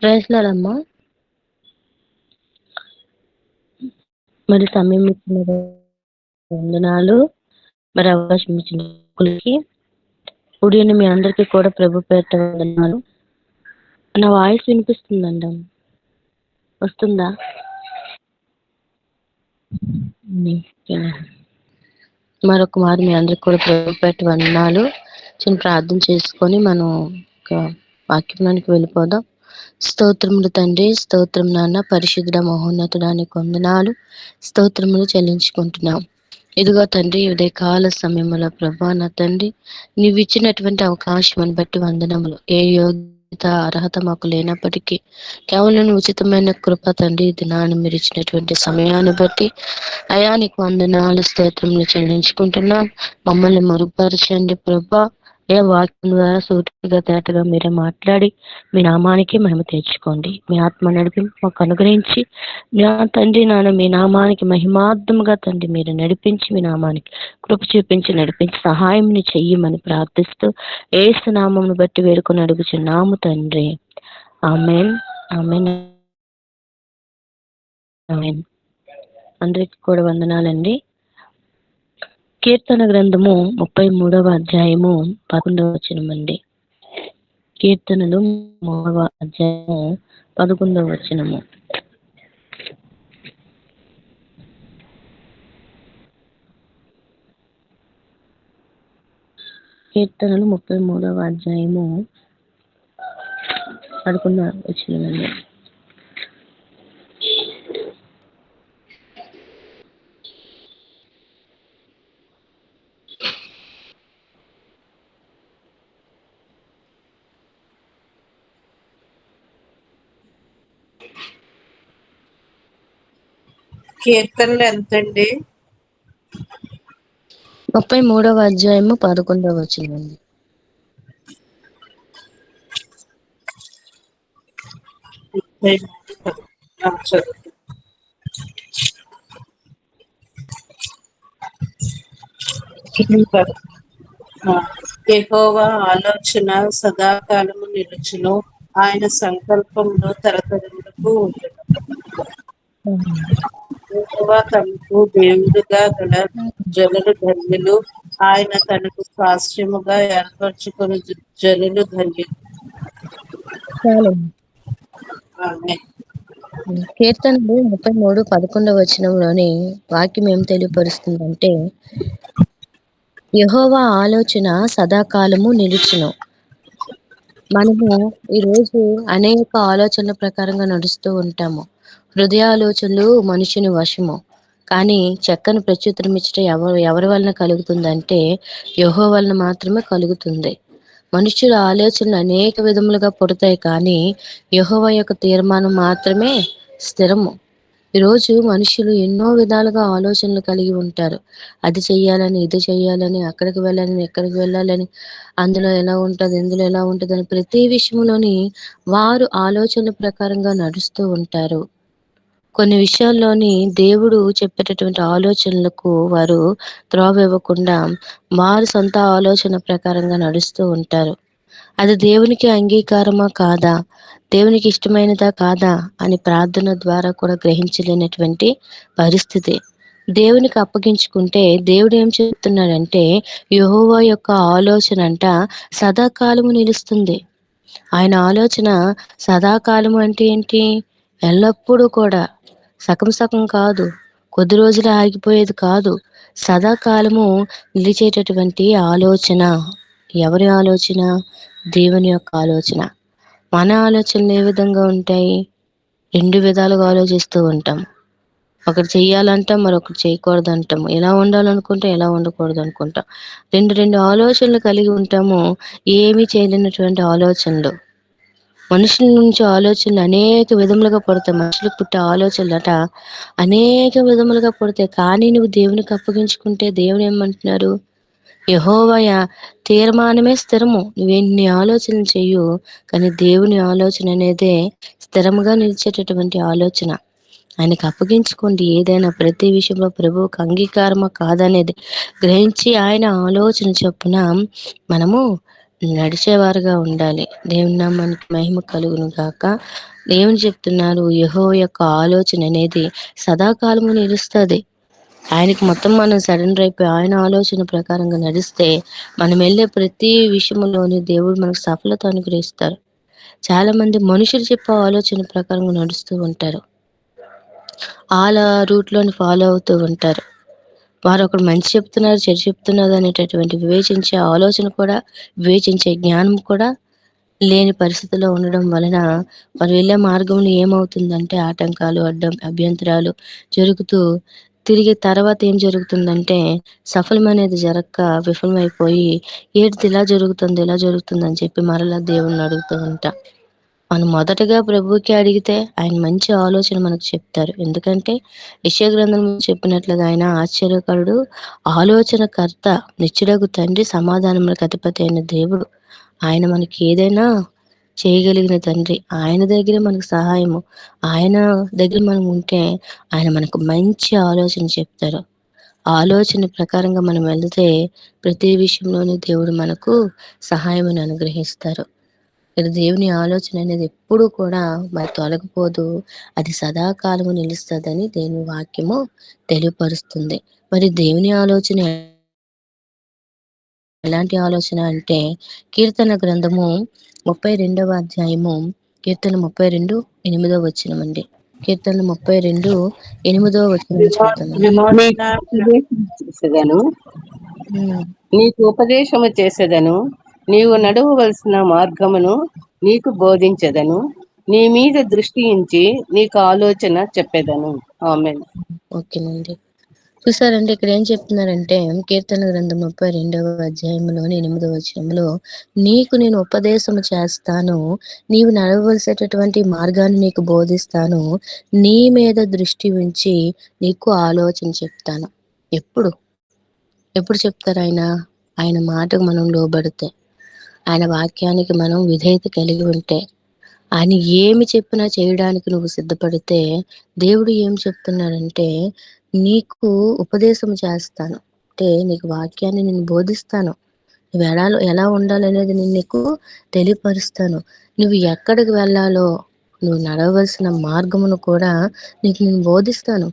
ప్రయత్నాలమ్మా మరి సమయం ఇచ్చిన వందనాలు. మరి అవకాశం ఇచ్చిన ఉడియని మీ అందరికీ కూడా ప్రభు పేరిట వందనాలు. నా వాయిస్ వినిపిస్తుందండి, వస్తుందా? మరొక మారు మీ అందరికి కూడా ప్రభు పేరిట వందనాలు. చిన్న ప్రార్థన చేసుకొని మనం వాక్యంలోనికి వెళ్ళిపోదాం. స్తోత్రములు తండ్రి, స్తోత్రం నాన్న, పరిశుద్ధ మహోన్నతుడానికి వందనాలు, స్తోత్రములు చెల్లించుకుంటున్నాం. ఇదిగో తండ్రి, ఉదయకాల సమయంలో ప్రభా నా తండ్రి, నీవు ఇచ్చినటువంటి అవకాశం బట్టి వందనములు. ఏ యోగ్యత అర్హత మాకు లేనప్పటికీ కేవలం ఉచితమైన కృప తండ్రి, దినాన్ని మీరు ఇచ్చినటువంటి సమయాన్ని బట్టి అయా నీకు వందనాలు, స్తోత్రములు చెల్లించుకుంటున్నాం. మమ్మల్ని మరుగుపరచండి ప్రభా. ఏ వాక్యం ద్వారా సూటిగా తేటగా మీరే మాట్లాడి మీ నామానికి మహిమ తెచ్చుకోండి. మీ ఆత్మ నడిపించి మాకు అనుగ్రహించి నా తండ్రి నాన్న మీ నామానికి మహిమార్థముగా తండ్రి మీరు నడిపించి మీ నామానికి కృప చూపించి నడిపించి సహాయం చెయ్యమని ప్రార్థిస్తూ యేసు నామమును బట్టి వేడుకొని అడుగుచున్నాము తండ్రి. ఆమేన్, ఆమేన్, ఆమేన్. అందరికి కూడా వందనాలండి. కీర్తన గ్రంథము 33వ అధ్యాయము 11వ వచనం అండి. కీర్తనలు 3వ అధ్యాయము 11వ వచనము. కీర్తనలు 33వ అధ్యాయము 11వ వచనం అండి. కీర్తనలు ఎంతండి? 33వ అధ్యాయము 11వ వచనం అండి. యెహోవా ఆలోచన సదాకాలము నిలుచును, ఆయన సంకల్పములు తరతరములకు ఉండును. యెహోవా తమకు దేవుడుగా గల జనులు ధన్యులు, ఆయన తనకు స్వాస్థ్యముగా ఏర్పరచుకుని జనులు ధన్యులు. ఆమేన్. కీర్తనలు 33:11 వచనంలోని వాక్యం ఏం తెలియపరుస్తుందంటే, యెహోవా ఆలోచన సదాకాలము నిలుచును. మనము ఈరోజు అనేక ఆలోచనల ప్రకారంగా నడుస్తూ ఉంటాము. హృదయాలోచనలు మనుషుని వశము. కానీ చక్కని ప్రత్యుత్తరం ఇచ్చట ఎవరి వలన కలుగుతుందంటే యెహోవా వలన మాత్రమే కలుగుతుంది. మనుషుల ఆలోచనలు అనేక విధములుగా పుడతాయి, కానీ యెహోవా యొక్క తీర్మానం మాత్రమే స్థిరము. ఈరోజు మనుషులు ఎన్నో విధాలుగా ఆలోచనలు కలిగి ఉంటారు. అది చెయ్యాలని, ఇది చెయ్యాలని, అక్కడికి వెళ్ళాలని, ఎక్కడికి వెళ్ళాలని, అందులో ఎలా ఉంటుంది, ఇందులో ఎలా ఉంటుంది అని ప్రతి విషయంలోని వారు ఆలోచనల ప్రకారంగా నడుస్తూ ఉంటారు. కొన్ని విషయాల్లోని దేవుడు చెప్పేటటువంటి ఆలోచనలకు వారు త్రోవ ఇవ్వకుండా వారు సొంత ఆలోచన ప్రకారంగా నడుస్తూ ఉంటారు. అది దేవునికి అంగీకారమా కాదా, దేవునికి ఇష్టమైనదా కాదా అని ప్రార్థన ద్వారా కూడా గ్రహించలేనటువంటి పరిస్థితి. దేవునికి అప్పగించుకుంటే దేవుడు ఏం చెప్తున్నాడంటే యెహోవా యొక్క ఆలోచన అంట సదాకాలము నిలుస్తుంది. ఆయన ఆలోచన సదాకాలము అంటే ఏంటి? ఎల్లప్పుడూ కూడా, సగం సగం కాదు, కొద్ది రోజులు ఆగిపోయేది కాదు, సదాకాలము నిలిచేటటువంటి ఆలోచన. ఎవరి ఆలోచన? దేవుని యొక్క ఆలోచన. మన ఆలోచనలు ఏ విధంగా ఉంటాయి? రెండు విధాలుగా ఆలోచిస్తూ ఉంటాం. ఒకటి చెయ్యాలంటాం, మరొకటి చేయకూడదు అంటాం. ఎలా ఉండాలనుకుంటాం, ఎలా ఉండకూడదు అనుకుంటాం. రెండు ఆలోచనలు కలిగి ఉంటాము. ఏమీ చేయలేనటువంటి ఆలోచనలు. మనుషుల నుంచి ఆలోచనలు అనేక విధములుగా పుడతాయి. మనుషులు పుట్టే ఆలోచనలట అనేక విధములుగా పుడతాయి. కానీ నువ్వు దేవునికి అప్పగించుకుంటే దేవుడు ఏమంటున్నారు? యెహోవా తీర్మానమే స్థిరము. నువ్వెన్ని ఆలోచనలు చెయ్యు, కానీ దేవుని ఆలోచన అనేదే స్థిరముగా నిలిచేటటువంటి ఆలోచన. ఆయనకు అప్పగించుకోండి. ఏదైనా ప్రతి విషయంలో ప్రభువుకు అంగీకారమా కాదనేది గ్రహించి ఆయన ఆలోచన చొప్పున మనము నడిచేవారుగా ఉండాలి. దేవుని నామానికి మహిమ కలుగును గాక. దేవుడు చెప్తున్నారు, యెహోవా యొక్క ఆలోచన అనేది సదాకాలము నిలుస్తది. ఆయనకి మొత్తం మనం సరెండర్ అయిపోయి ఆయన ఆలోచన ప్రకారంగా నడిస్తే మనం వెళ్ళే ప్రతి విషయంలోని దేవుడు మనకు సఫలత అనుగ్రహిస్తారు. చాలా మంది మనుషులు చెప్పే ఆలోచన ప్రకారంగా నడుస్తూ ఉంటారు. ఆళ్ళ రూట్‌లోని ఫాలో అవుతూ ఉంటారు. వారొకడు మంచి చెప్తున్నారు, చెడు చెప్తున్నారు అనేటటువంటి వివేచించే ఆలోచన కూడా, వివేచించే జ్ఞానం కూడా లేని పరిస్థితిలో ఉండడం వలన వారు వెళ్ళే మార్గంలో ఏమవుతుందంటే ఆటంకాలు, అభ్యంతరాలు జరుగుతూ తిరిగి తర్వాత ఏం జరుగుతుందంటే సఫలమనేది జరక్క విఫలమైపోయి ఏంటిది ఇలా జరుగుతుంది, ఇలా జరుగుతుందని చెప్పి మరలా దేవుడిని అడుగుతూ ఉంటాం. మనం మొదటగా ప్రభువుకి అడిగితే ఆయన మంచి ఆలోచన మనకు చెప్తారు. ఎందుకంటే యెషయా గ్రంథంలో చెప్పినట్లుగా ఆయన ఆశ్చర్యకరుడు, ఆలోచనకర్త, నిత్యుడగు తండ్రి, సమాధానములకు అధిపతి అయిన దేవుడు. ఆయన మనకి ఏదైనా చేయగలిగిన తండ్రి. ఆయన దగ్గరే మనకు సహాయము. ఆయన దగ్గర మనం ఉంటే ఆయన మనకు మంచి ఆలోచన చెప్తారు. ఆ ఆలోచన ప్రకారంగా మనం వెళితే ప్రతి విషయంలోనూ దేవుడు మనకు సహాయమును అనుగ్రహిస్తారు. ఇక్కడ దేవుని ఆలోచన అనేది ఎప్పుడూ కూడా మరి తొలగిపోదు. అది సదాకాలము నిలుస్తదని దేవుని వాక్యము తెలియపరుస్తుంది. మరి దేవుని ఆలోచన ఎలాంటి ఆలోచన అంటే కీర్తన గ్రంథము 32వ అధ్యాయము కీర్తన 32, 8వ వచనమండి. కీర్తన 32, 8వ వచనం చూద్దామండి. విమోచన నీకు ఉపదేశం చేసేదను హ్మ్. నీకు ఉపదేశము చేసేదను, నీవు నడవవలసిన మార్గమును నీకు బోధించెదను, నీ మీద దృష్టి ఉంచి నీకు ఆలోచన చెప్పెదను. ఆమేన్. ఓకేనండి. చూసారండి ఇక్కడ ఏం చెప్తున్నారంటే కీర్తన గ్రంథం 32వ అధ్యాయంలోని 8వ వచనంలో నీకు నేను ఉపదేశము చేస్తాను, నీవు నడవవలసేటటువంటి మార్గాన్ని నీకు బోధిస్తాను, నీ మీద దృష్టి ఉంచి నీకు ఆలోచన చెప్తాను. ఎప్పుడు ఎప్పుడు చెప్తారు ఆయన? ఆయన మాటకు మనం లోబడితే, ఆయన వాక్యానికి మనం విధేయత కలిగి ఉంటే, ఆయన ఏమి చెప్పినా చేయడానికి నువ్వు సిద్ధపడితే దేవుడు ఏం చెప్తున్నాడంటే నీకు ఉపదేశం చేస్తాను. అంటే నీకు వాక్యాన్ని నేను బోధిస్తాను. నువ్వు ఎలా ఉండాలనేది నేను నీకు తెలియపరుస్తాను. నువ్వు ఎక్కడికి వెళ్ళాలో, నువ్వు నడవలసిన మార్గమును కూడా నీకు నేను బోధిస్తాను.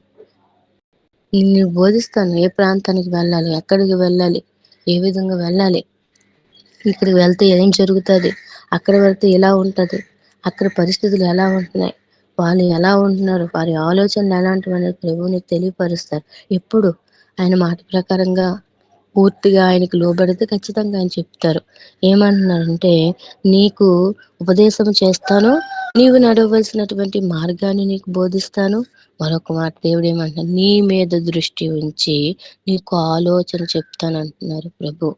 నీకు బోధిస్తాను. ఏ ప్రాంతానికి వెళ్ళాలి, ఎక్కడికి వెళ్ళాలి, ఏ విధంగా వెళ్ళాలి, ఇక్కడికి వెళ్తే ఏం జరుగుతది, అక్కడ వెళ్తే ఎలా ఉంటది, అక్కడ పరిస్థితులు ఎలా ఉంటున్నాయి, వాళ్ళు ఎలా ఉంటున్నారు, వారి ఆలోచనలు ఎలాంటివనేది ప్రభువు నీకు తెలియపరుస్తారు. ఎప్పుడు? ఆయన మాట ప్రకారంగా పూర్తిగా ఆయనకు లోబడితే ఖచ్చితంగా ఆయన చెప్తారు. ఏమంటున్నారంటే నీకు ఉపదేశం చేస్తాను, నీవు నడవలసినటువంటి మార్గాన్ని నీకు బోధిస్తాను. మరొక మాట దేవుడు ఏమంటున్నారు, నీ మీద దృష్టి ఉంచి నీకు ఆలోచన చెప్తానంటున్నారు ప్రభు.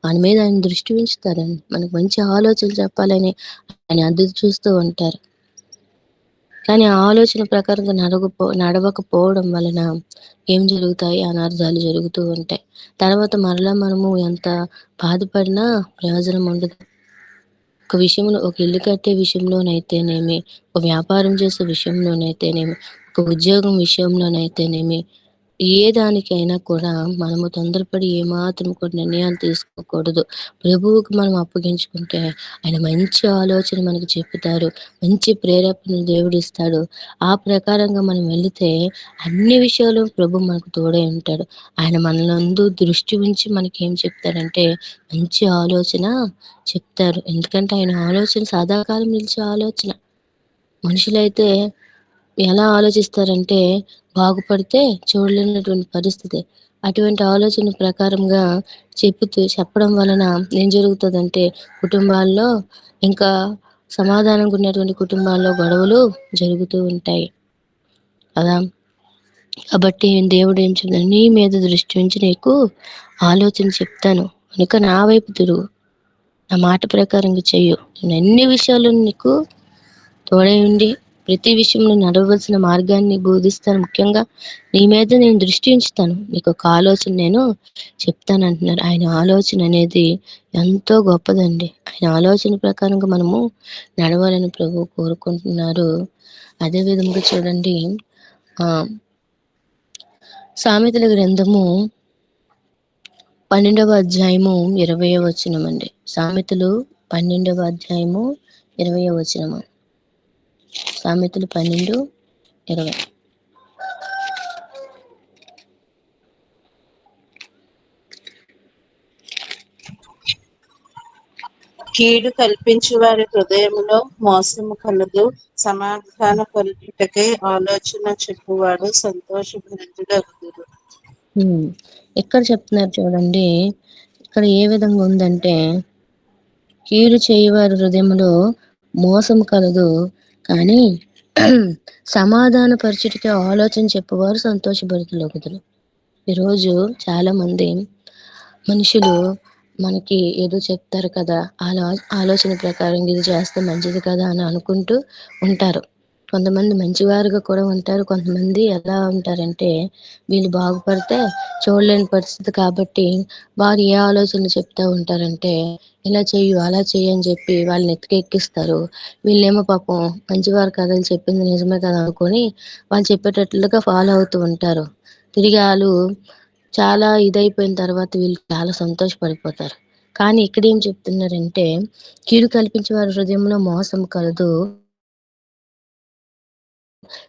మన మీద ఆయన దృష్టి ఉంచుతారండి. మనకు మంచి ఆలోచనలు చెప్పాలని ఆయన ఎదురు చూస్తూ ఉంటారు. కానీ ఆ ఆలోచన ప్రకారంగా నడవకపోవడం వలన ఏం జరుగుతాయి? అనార్థాలు జరుగుతూ ఉంటాయి. తర్వాత మరలా మనము ఎంత బాధపడినా ప్రయోజనం ఉండదు. ఒక విషయంలో, ఒక ఇల్లు కట్టే విషయంలోనైతేనేమి, ఒక వ్యాపారం చేసే విషయంలోనైతేనేమి, ఒక ఉద్యోగం విషయంలోనైతేనేమి, ఏ దానికైనా కూడా మనము తొందరపడి ఏమాత్రం కూడా నిర్ణయాలు తీసుకోకూడదు. ప్రభువుకి మనం అప్పగించుకుంటే ఆయన మంచి ఆలోచన మనకు చెప్తారు. మంచి ప్రేరేపణలు దేవుడిస్తాడు. ఆ ప్రకారంగా మనం వెళితే అన్ని విషయాలు ప్రభు మనకు తోడై ఉంటాడు. ఆయన మనలందు దృష్టి ఉంచి మనకేం చెప్తాడంటే మంచి ఆలోచన చెప్తారు. ఎందుకంటే ఆయన ఆలోచన సదాకాలం నిలిచే ఆలోచన. మనుషులైతే ఎలా ఆలోచిస్తారంటే బాగుపడితే చూడలేనటువంటి పరిస్థితి. అటువంటి ఆలోచన ప్రకారంగా చెప్పడం వలన ఏం జరుగుతదంటే కుటుంబాల్లో ఇంకా సమాధానంగా ఉన్నటువంటి కుటుంబాల్లో గొడవలు జరుగుతూ ఉంటాయి కదా! కాబట్టి దేవుడు ఏం చెప్తున్నాడు, నీ మీద దృష్టి ఉంచి నీకు ఆలోచన చెప్తాను కనుక నా వైపు తిరుగు, నా మాట ప్రకారంగా చెయ్యు, నేను అన్ని విషయాలు నీకు తోడై ఉండి ప్రతి విషయంలో నడవలసిన మార్గాన్ని బోధిస్తాను. ముఖ్యంగా నీ మీద నేను దృష్టి ఉంచుతాను, నీకు ఒక ఆలోచన నేను చెప్తాను అంటున్నారు. ఆయన ఆలోచన అనేది ఎంతో గొప్పదండి. ఆయన ఆలోచన ప్రకారంగా మనము నడవాలని ప్రభువు కోరుకుంటున్నారు. అదే విధంగా చూడండి, ఆ సామెతల గ్రంథము 12వ అధ్యాయము 20వ వచనమండి. సామెతలు 12వ అధ్యాయము 20వ వచనము. సామెతలు 12:20. కీడు కల్పించు వారి హృదయములో మోసము కలదు. సమాధాన పలుకుటకై ఆలోచన చెప్పువాడు సంతోషభరితుడగుదురు. ఇక్కడ చెప్తున్నారు చూడండి. ఇక్కడ ఏ విధంగా ఉందంటే, కీడు చేయువారి హృదయములో మోసం కలదు, కానీ సమాధాన పరిస్థితికి ఆలోచన చెప్పువారు సంతోషభరితులగుదురు. ఈరోజు చాలా మంది మనుషులు మనకి ఏదో చెప్తారు కదా, ఆలోచన ప్రకారం ఇది చేస్తే మంచిది కదా అని అనుకుంటూ ఉంటారు. కొంతమంది మంచివారుగా కూడా ఉంటారు. కొంతమంది ఎలా ఉంటారంటే, వీళ్ళు బాగుపడితే చూడలేని పరిస్థితి కాబట్టి వారు ఏ ఆలోచనలు చెప్తా ఉంటారంటే, ఇలా చెయ్యు అలా చెయ్యి అని చెప్పి వాళ్ళని ఎక్కిస్తారు. వీళ్ళేమో పాపం మంచివారు కదా, వీళ్ళు చెప్పింది నిజమే కదా అనుకొని వాళ్ళు చెప్పేటట్లుగా ఫాలో అవుతూ ఉంటారు. తిరిగి వాళ్ళు చాలా ఇదైపోయిన తర్వాత వీళ్ళు చాలా సంతోషపడిపోతారు. కానీ ఇక్కడ ఏం చెప్తున్నారంటే, కీడు కల్పించే వారి హృదయంలో మోసం కలదు,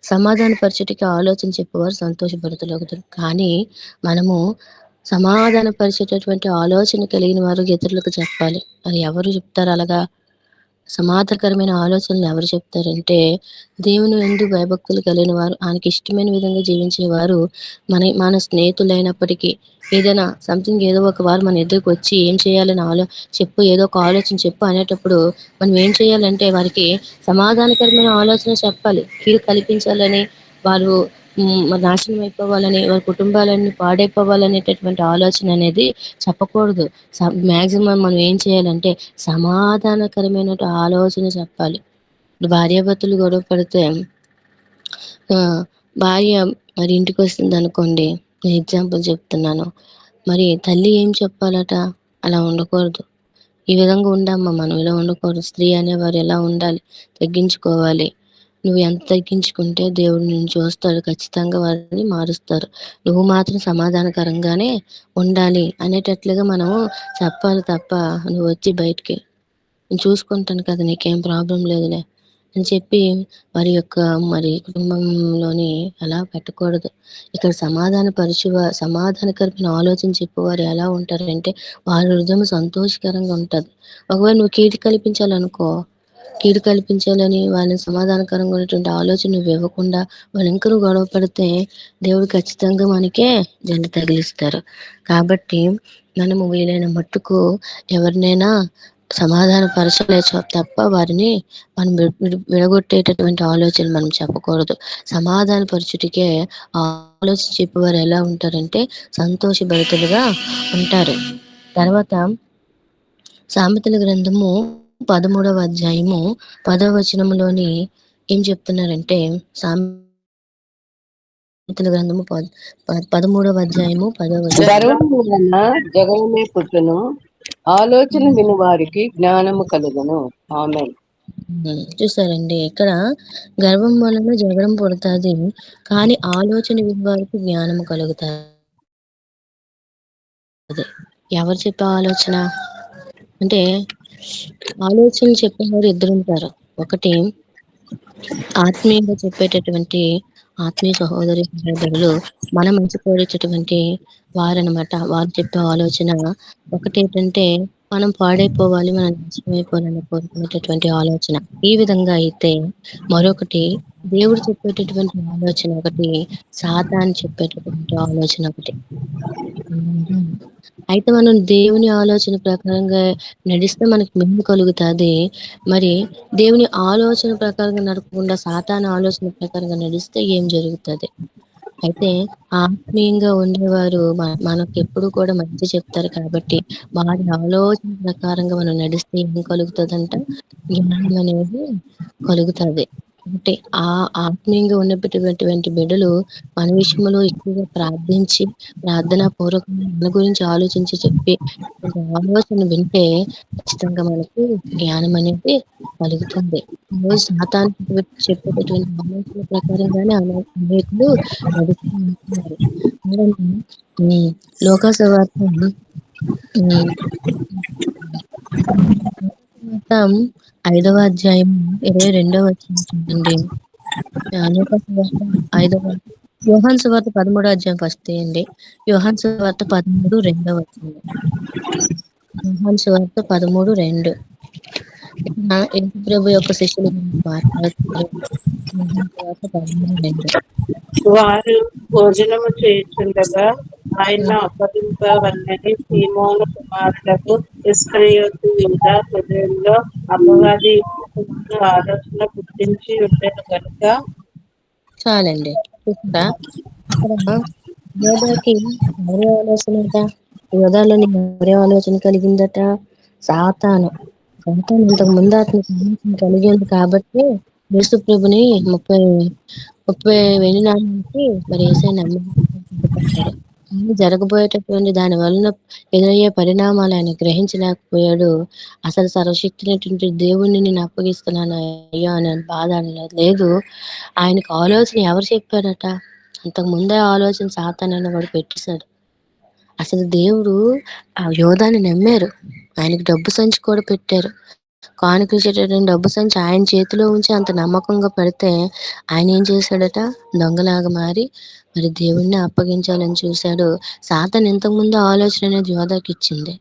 సమాధాన పరిస్థితికి ఆలోచన చెప్పేవారు సంతోషభరితులగుదురు. కానీ మనము సమాధాన పరిచేటటువంటి ఆలోచన కలిగిన వారు ఇతరులకు చెప్పాలి. అది ఎవరు చెప్తారు అలాగా? సమాధానకరమైన ఆలోచనలు ఎవరు చెప్తారంటే, దేవుని యందు భయభక్తులు కలిగిన వారు, ఆయనకి ఇష్టమైన విధంగా జీవించేవారు. మన స్నేహితులైనప్పటికీ ఏదైనా సంథింగ్ ఏదో ఒక వారు మన ఎదురుకు వచ్చి ఏం చేయాలని చెప్పు, ఏదో ఒక ఆలోచన చెప్పు అనేటప్పుడు మనం ఏం చేయాలంటే వారికి సమాధానకరమైన ఆలోచన చెప్పాలి. కీడు కల్పించాలని, వారు నాశనం అయిపోవాలని, వారి కుటుంబాలన్నీ పాడైపోవాలనేటటువంటి ఆలోచన అనేది చెప్పకూడదు. మ్యాక్సిమం మనం ఏం చేయాలంటే సమాధానకరమైన ఆలోచన చెప్పాలి. భార్యాభర్తలు గొడవ పడితే భార్య మరి ఇంటికి వస్తుంది అనుకోండి, నేను ఎగ్జాంపుల్ చెప్తున్నాను. మరి తల్లి ఏం చెప్పాలట? అలా ఉండకూడదు, ఈ విధంగా ఉండమ్మా, మనం ఇలా ఉండకూడదు. స్త్రీ అనేవారు ఎలా ఉండాలి, తగ్గించుకోవాలి. నువ్వు ఎంత తగ్గించుకుంటే దేవుడు నిన్ను చూస్తాడు, ఖచ్చితంగా వారిని మారుస్తారు. నువ్వు మాత్రం సమాధానకరంగానే ఉండాలి అనేటట్లుగా మనము చెప్పాలి తప్ప, నువ్వు వచ్చి బయటికి నేను చూసుకుంటాను కదా, నీకేం ప్రాబ్లం లేదులే అని చెప్పి వారి యొక్క కుటుంబంలోని అలా పెట్టకూడదు. ఇక్కడ సమాధానకరమైన ఆలోచన చెప్పేవారు ఎలా ఉంటారంటే, వారి హృదయం సంతోషకరంగా ఉంటుంది. ఒకవేళ నువ్వు కీడు కల్పించాలని వాళ్ళని సమాధానకరంగా ఉన్నటువంటి ఆలోచన నువ్వు ఇవ్వకుండా వాళ్ళు ఇంకా నువ్వు గొడవ పడితే దేవుడు ఖచ్చితంగా మనకే జంట తగిలిస్తారు. కాబట్టి మనము వీలైన మట్టుకు ఎవరినైనా సమాధాన పరచలే తప్ప వారిని మనం విడగొట్టేటటువంటి ఆలోచన మనం చెప్పకూడదు. సమాధాన పరచుటికే ఆలోచన చెప్పేవారు ఎలా ఉంటారంటే సంతోషభరితులుగా ఉంటారు. తర్వాత సామెతల గ్రంథము 13వ అధ్యాయము 10వ వచనంలోని ఏం చెప్తున్నారంటే, సామెతల గ్రంథము 13వ అధ్యాయము 10వ వచనం. గర్వము వలన జగమే పుట్టును, ఆలోచన విని వారికి జ్ఞానము కలుగును. ఆమేన్. చూసారండి, ఇక్కడ గర్వం వలన జగడం పుడుతుంది, కానీ ఆలోచన విని వారికి జ్ఞానము కలుగుతుంది. ఎవరు చెప్పే ఆలోచన అంటే, ఆలోచనలు చెప్పేవారు ఇద్దరు ఉంటారు. ఒకటి ఆత్మీయంగా చెప్పేటటువంటి ఆత్మీయ సహోదరి సహోదరులు, మన మంచి కోరేటటువంటి వారనమాట. వారు చెప్పే ఆలోచన ఒకటేంటంటే, మనం పాడైపోవాలి, మనం నాశనమైపోవాలని కోరుకునేటటువంటి ఆలోచన. ఈ విధంగా అయితే మరొకటి దేవుడు చెప్పేటటువంటి ఆలోచన ఒకటి, సాతాను చెప్పేటటువంటి ఆలోచన ఒకటి. అయితే మనం దేవుని ఆలోచన ప్రకారంగా నడిస్తే మనకి మేలు కలుగుతుంది. మరి దేవుని ఆలోచన ప్రకారంగా నడపకుండా సాతాను ఆలోచన ప్రకారంగా నడిస్తే ఏం జరుగుతుంది? అయితే ఆత్మీయంగా ఉండేవారు మనకు ఎప్పుడు కూడా మంచి చెప్తారు కాబట్టి, వారి ఆలోచన ప్రకారంగా మనం నడిస్తే ఏం కలుగుతుందంట? జ్ఞానం అనేది కలుగుతుంది. అంటే ఆత్మీయంగా ఉన్నటువంటి బిడ్డలు మన విషయంలో ఎక్కువగా ప్రార్థించి, ప్రార్థనా పూర్వకంగా మన గురించి ఆలోచించి చెప్పి ఆలోచన వింటే ఖచ్చితంగా మనకు జ్ఞానం అనేది కలుగుతుంది. ఈరోజు సాతాను చెప్పేటటువంటి ఆలోచన ప్రకారంగానే అనేకులు నడుస్తూ ఉంటున్నారు. లోకా సువార్త హ్మ్. మొత్తం 5వ అధ్యాయం 22వ వచనం చూడండి. లూకా సువార్త 5వ యోహాను సువార్త 13వ అధ్యాయం ఫస్ట్ తీయండి. యోహాను సువార్త 13, 2వ వచనం. యోహాను సువార్త 13, 2. ఇక్కడ యేసు ప్రభు యొక్క శిష్యుల గురించి మాట్లాడుతున్నారు. యోహాను సువార్త 13, 2. వారు భోజనము చేయుచుండగా ఆయన అప్పగింపవలనని సీమోను కుమారులకు ఇస్కరియోతు యూదా హృదయంలో అపవాది ఇంతకుముందు ఆలోచన పుట్టించి ఉండెను గనుక. చాలండి. చూసారా? ఇక్కడ యోధాకి ఎవరి ఆలోచనట? యోధాలోని ఎవరి ఆలోచన కలిగిందట? సాతాను. సాతాను ఇంతకు ముందు అతనికి ఆలోచన కలిగి ఉంది కాబట్టి యేసు ప్రభుని 30 వెండి నాణాలకి మరి యేసయ్య నమ్మబలికాడు. కానీ జరగబోయేటటువంటి దాని వలన ఎదురయ్యే పరిణామాలు ఆయన గ్రహించలేకపోయాడు. అసలు సర్వశక్తులైనటువంటి దేవుడిని నేను అప్పగిస్తున్నాను అయ్యా అనే బాధ ఆయనలో లేదు. ఆయనకు ఆలోచన ఎవరు చెప్పారట? అంతకు ముందే ఆలోచన సాతాను అనేవాడు పెట్టేశాడు. అసలు దేవుడు ఆ యోధాని నమ్మారు. ఆయనకి డబ్బు సంచి కూడా పెట్టారు. కానుకలు ఇచ్చేటటువంటి డబ్బు సంచి ఆయన చేతిలో ఉంచి అంత నమ్మకంగా పెడితే ఆయన ఏం చేశాడట? దొంగలాగా మారి మరి దేవుడిని అప్పగించాలని చూశాడు. సాతాను ఇంతకుముందు ఆలోచన అనేది యోధాకి ఇచ్చింది.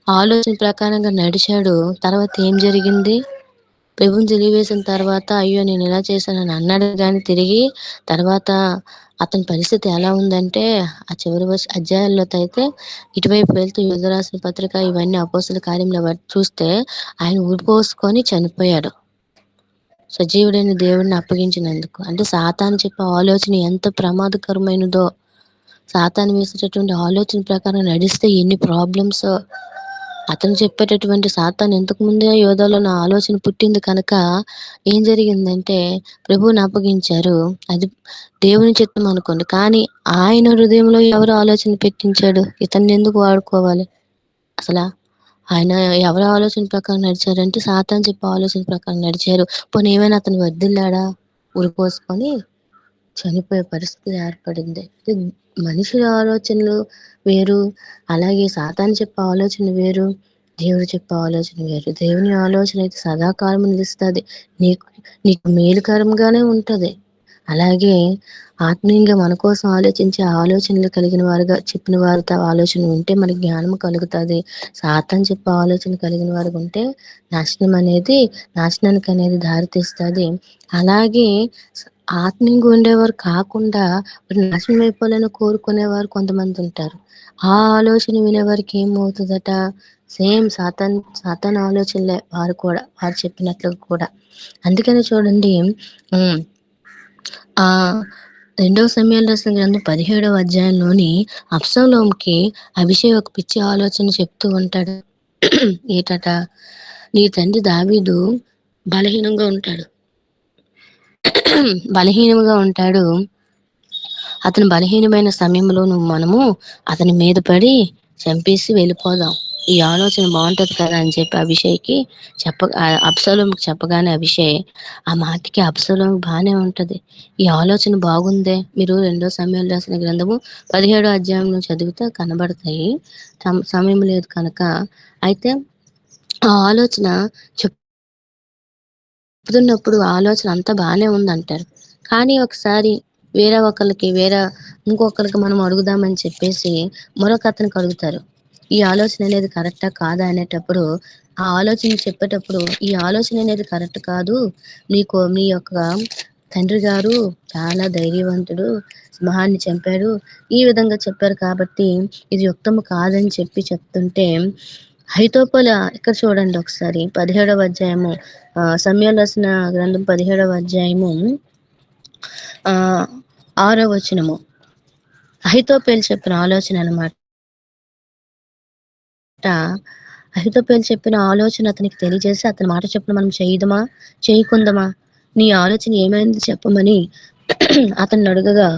ఆలోచన ప్రకారంగా నడిచాడు. తర్వాత ఏం జరిగింది? ప్రభువుని సిలువేసిన తర్వాత అయ్యో నేను ఇలా చేశానని అన్నాడు గాని తిరిగి తర్వాత అతని పరిస్థితి ఎలా ఉందంటే ఆ చివరి అధ్యాయాల్లో అయితే ఇటువైపు వెళ్తూ యూదా రాసిన పత్రిక ఇవన్నీ అపోస్తల కార్యంలో చూస్తే ఆయన ఉరిపోసుకొని చనిపోయాడు. సజీవుడైన దేవుడిని అప్పగించినందుకు. అంటే సాతాను చెప్పే ఆలోచన ఎంత ప్రమాదకరమైనదో, సాతాను వేసేటటువంటి ఆలోచన ప్రకారం నడిస్తే ఎన్ని ప్రాబ్లమ్స్. అతను చెప్పేటటువంటి సాతాను ఇంతకు ముందే యోధాలో నా ఆలోచన పుట్టింది కనుక ఏం జరిగిందంటే ప్రభువుని అప్పగించారు. అది దేవుని చిత్తం అనుకోండి. కానీ ఆయన హృదయంలో ఎవరు ఆలోచన పెట్టించాడు? ఇతన్ని ఎందుకు వాడుకోవాలి? అసలా ఆయన ఎవరి ఆలోచన ప్రకారం నడిచారంటే సాతాను చెప్పే ఆలోచన ప్రకారం నడిచారు. పోనీ ఏమైనా అతను వర్ధిల్లాడా? ఉరిపోసుకొని చనిపోయే పరిస్థితి ఏర్పడింది. మనుషుల ఆలోచనలు వేరు. అలాగే సాతాను చెప్పే ఆలోచన వేరు. దేవుడు చెప్పే ఆలోచన వేరు. దేవుని ఆలోచన అయితే సదాకాలం నిలుస్తది. నీకు నీకు మేలుకరంగానే ఉంటది. అలాగే ఆత్మీయంగా మన కోసం ఆలోచించే ఆలోచనలు కలిగిన వారుగా చెప్పిన వారితో ఆలోచన ఉంటే మనకి జ్ఞానం కలుగుతది. సాతాను చెప్పే ఆలోచన కలిగిన వారుగా ఉంటే నాశనానికి అనేది దారితీస్తది. అలాగే ఆత్మీయంగా ఉండేవారు కాకుండా నాశనం అయిపోవాలని కోరుకునేవారు కొంతమంది ఉంటారు. ఆ ఆలోచన వినేవారికి ఏమవుతుందట? సేమ్ సాతాను ఆలోచనలే వారు చెప్పినట్లు కూడా. అందుకని చూడండి ఆ 2వ సమూయేలు రాసిన గ్రంథం 17వ అధ్యాయంలోని అబ్షాలోముకి అభిషేక్ ఒక పిచ్చి ఆలోచన చెప్తూ ఉంటాడు. ఏటట? నీ తండ్రి దావీదు బలహీనంగా ఉంటాడు. బలహీనంగా ఉంటాడు. అతను బలహీనమైన సమయంలో మనము అతని మీద పడి చంపేసి వెళ్ళిపోదాం. ఈ ఆలోచన బాగుంటది కదా అని చెప్పి అభిషేక్‌కి అబ్షాలోముకి చెప్పగానే అభిషేక్ ఆ మాటకి అబ్షాలోముకి బానే ఉంటది. ఈ ఆలోచన బాగుందే. మీరు 2వ సమూయేలు రాసిన గ్రంథము 17వ అధ్యాయంలో చదివితే కనబడతాయి. సమయం లేదు కనుక. అయితే ఆ ఆలోచన చెప్తున్నప్పుడు ఆలోచన అంతా బానే ఉందంటారు. కానీ ఒకసారి ఇంకొకరికి మనం అడుగుదామని చెప్పేసి మరొక అతనికి అడుగుతారు. ఈ ఆలోచన అనేది కరెక్టా కాదా అనేటప్పుడు ఆ ఆలోచన చెప్పేటప్పుడు ఈ ఆలోచన అనేది కరెక్ట్ కాదు. మీ యొక్క తండ్రి గారు చాలా ధైర్యవంతుడు, సింహాన్ని చంపాడు. ఈ విధంగా చెప్పారు కాబట్టి ఇది యుక్తము కాదని చెప్తుంటే అహీతోపెల ఇక్కడ చూడండి ఒకసారి 17వ అధ్యాయము సమూయేలు రాసిన గ్రంథం 17వ అధ్యాయము 6వ వచనము. అహీతోపెలు చెప్పిన ఆలోచన అన్నమాట. అహీతోపెలు చెప్పిన ఆలోచన అతనికి తెలియజేసి అతని మాట చొప్పున మనం చేయకుందామా? నీ ఆలోచన ఏమైంది చెప్పమని అతన్ని అడగగా